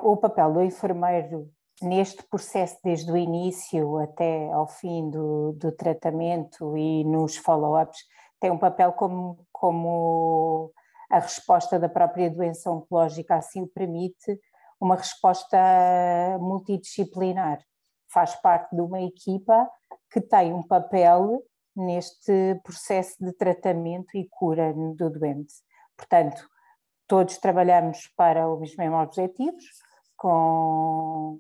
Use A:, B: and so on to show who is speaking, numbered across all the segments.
A: O papel do enfermeiro neste processo, desde o início até ao fim do tratamento e nos follow-ups, tem um papel como a resposta da própria doença oncológica assim o permite, uma resposta multidisciplinar. Faz parte de uma equipa que tem um papel neste processo de tratamento e cura do doente. Portanto, todos trabalhamos para os mesmos objetivos, com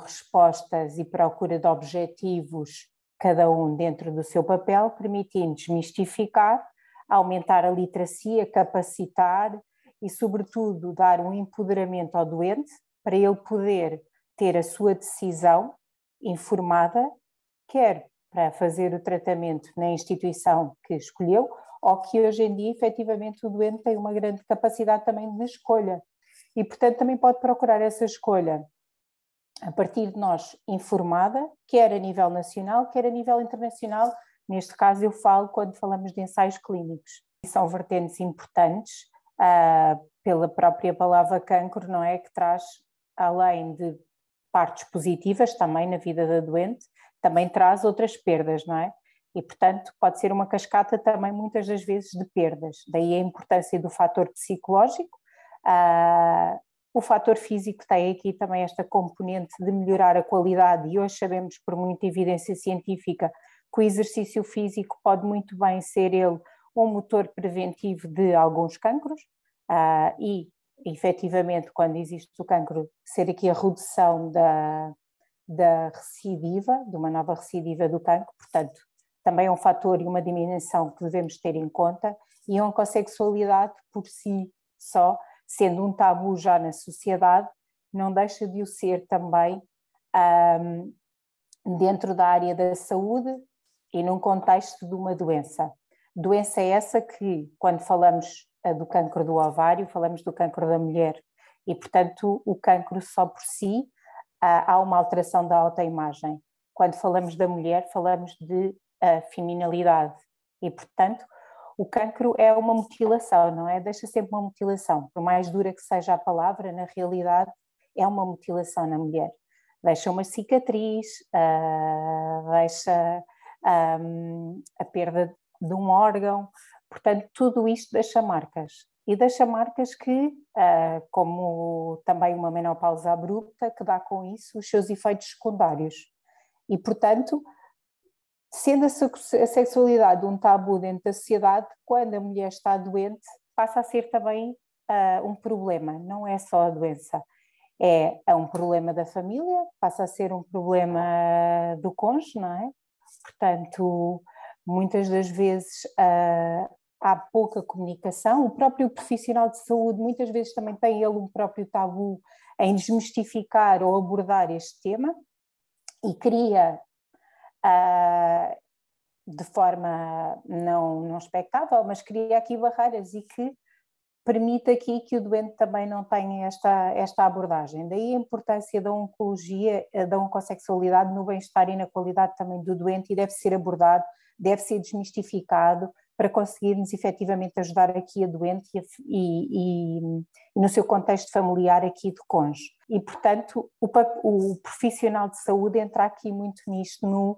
A: respostas e procura de objetivos, cada um dentro do seu papel, permitindo desmistificar, aumentar a literacia, capacitar e, sobretudo, dar um empoderamento ao doente para ele poder ter a sua decisão informada, quer para fazer o tratamento na instituição que escolheu, ou que hoje em dia, efetivamente, o doente tem uma grande capacidade também de escolha. E, portanto, também pode procurar essa escolha a partir de nós informada, quer a nível nacional, quer a nível internacional. Neste caso eu falo quando falamos de ensaios clínicos. E são vertentes importantes, pela própria palavra cancro, não é? Que traz, além de partes positivas também na vida da doente, também traz outras perdas, não é? E, portanto, pode ser uma cascata também muitas das vezes de perdas. Daí a importância do fator psicológico. O fator físico tem aqui também esta componente de melhorar a qualidade, e hoje sabemos por muita evidência científica que o exercício físico pode muito bem ser ele um motor preventivo de alguns cancros, e efetivamente quando existe o cancro ser aqui a redução da recidiva, de uma nova recidiva do cancro, portanto também é um fator e uma dimensão que devemos ter em conta. E a oncossexualidade por si só, sendo um tabu já na sociedade, não deixa de o ser também dentro da área da saúde e num contexto de uma doença. Doença essa que, quando falamos do cancro do ovário, falamos do cancro da mulher, e, portanto, o cancro só por si há uma alteração da autoimagem. Quando falamos da mulher, falamos de feminilidade, e, portanto, o cancro é uma mutilação, não é? Deixa sempre uma mutilação. Por mais dura que seja a palavra, na realidade é uma mutilação na mulher. Deixa uma cicatriz, deixa a perda de um órgão. Portanto, tudo isto deixa marcas. E deixa marcas que, como também uma menopausa abrupta, que dá com isso os seus efeitos secundários. E, portanto, sendo a sexualidade um tabu dentro da sociedade, quando a mulher está doente, passa a ser também um problema. Não é só a doença. É um problema da família, passa a ser um problema do cônjuge, não é? Portanto, muitas das vezes há pouca comunicação. O próprio profissional de saúde muitas vezes também tem ele um próprio tabu em desmistificar ou abordar este tema, e cria de forma não expectável, mas cria aqui barreiras e que permite aqui que o doente também não tenha esta abordagem. Daí a importância da oncologia, da oncossexualidade no bem-estar e na qualidade também do doente, e deve ser abordado, deve ser desmistificado para conseguirmos efetivamente ajudar aqui a doente e no seu contexto familiar aqui de cônjuge. E, portanto, o profissional de saúde entra aqui muito nisto, no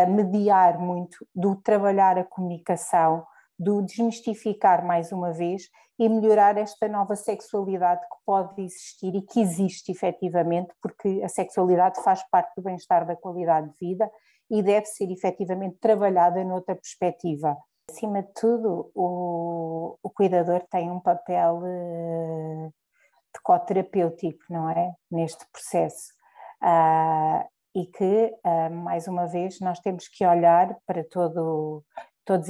A: mediar muito, do trabalhar a comunicação, do desmistificar mais uma vez e melhorar esta nova sexualidade que pode existir e que existe efetivamente, porque a sexualidade faz parte do bem-estar, da qualidade de vida, e deve ser efetivamente trabalhada noutra perspectiva. Acima de tudo, o cuidador tem um papel de coterapêutico, não é? Neste processo. E que, mais uma vez, nós temos que olhar para toda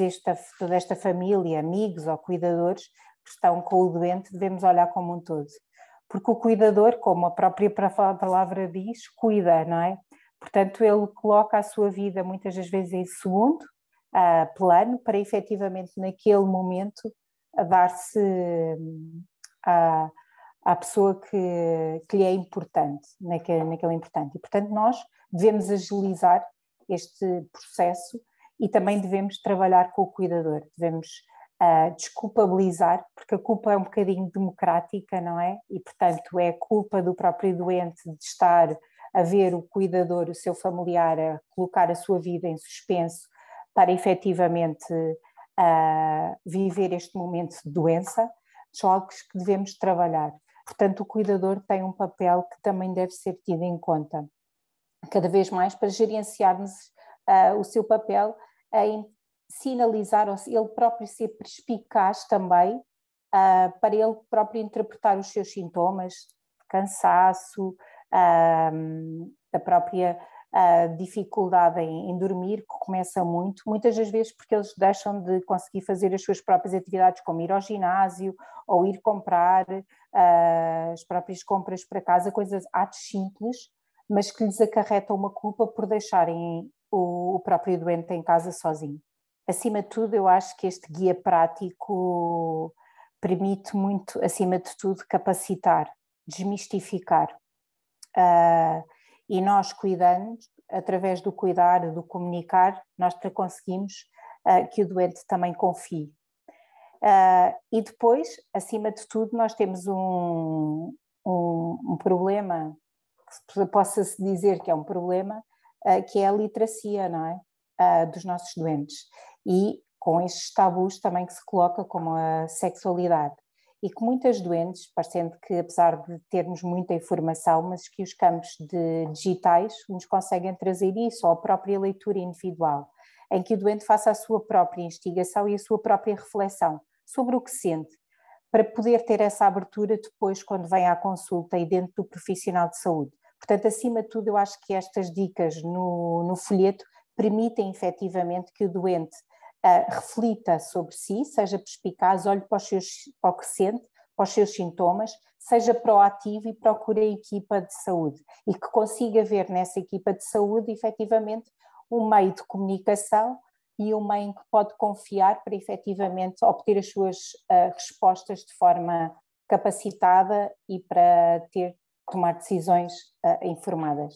A: esta família, amigos ou cuidadores que estão com o doente, devemos olhar como um todo. Porque o cuidador, como a própria palavra diz, cuida, não é? Portanto, ele coloca a sua vida muitas das vezes em segundo plano para efetivamente naquele momento dar-se à pessoa que lhe é importante, naquele importante. E, portanto, nós devemos agilizar este processo e também devemos trabalhar com o cuidador, devemos desculpabilizar, porque a culpa é um bocadinho democrática, não é? E, portanto, é culpa do próprio doente de estar a ver o cuidador, o seu familiar, a colocar a sua vida em suspenso para efetivamente viver este momento de doença, são algo que devemos trabalhar. Portanto, o cuidador tem um papel que também deve ser tido em conta, cada vez mais, para gerenciarmos o seu papel em sinalizar, ou ele próprio ser perspicaz também, para ele próprio interpretar os seus sintomas, cansaço, da própria dificuldade em dormir, que começa muitas das vezes porque eles deixam de conseguir fazer as suas próprias atividades, como ir ao ginásio ou ir comprar as próprias compras para casa, atos simples, mas que lhes acarretam uma culpa por deixarem o próprio doente em casa sozinho. Acima de tudo, eu acho que este guia prático permite muito, acima de tudo, capacitar, desmistificar. E nós cuidando, através do cuidar, do comunicar, nós conseguimos que o doente também confie. E depois, acima de tudo, nós temos um problema, que possa-se dizer que é um problema, que é a literacia, não é? Dos nossos doentes. E com estes tabus também que se coloca como a sexualidade. E que muitas doentes, parecendo que apesar de termos muita informação, mas que os campos digitais nos conseguem trazer isso, ou a própria leitura individual, em que o doente faça a sua própria investigação e a sua própria reflexão sobre o que sente, para poder ter essa abertura depois quando vem à consulta e dentro do profissional de saúde. Portanto, acima de tudo, eu acho que estas dicas no folheto permitem efetivamente que o doente reflita sobre si, seja perspicaz, olhe para o que sente, para os seus sintomas, seja proativo e procure a equipa de saúde e que consiga ver nessa equipa de saúde efetivamente um meio de comunicação e um meio em que pode confiar para efetivamente obter as suas respostas de forma capacitada e para tomar decisões informadas.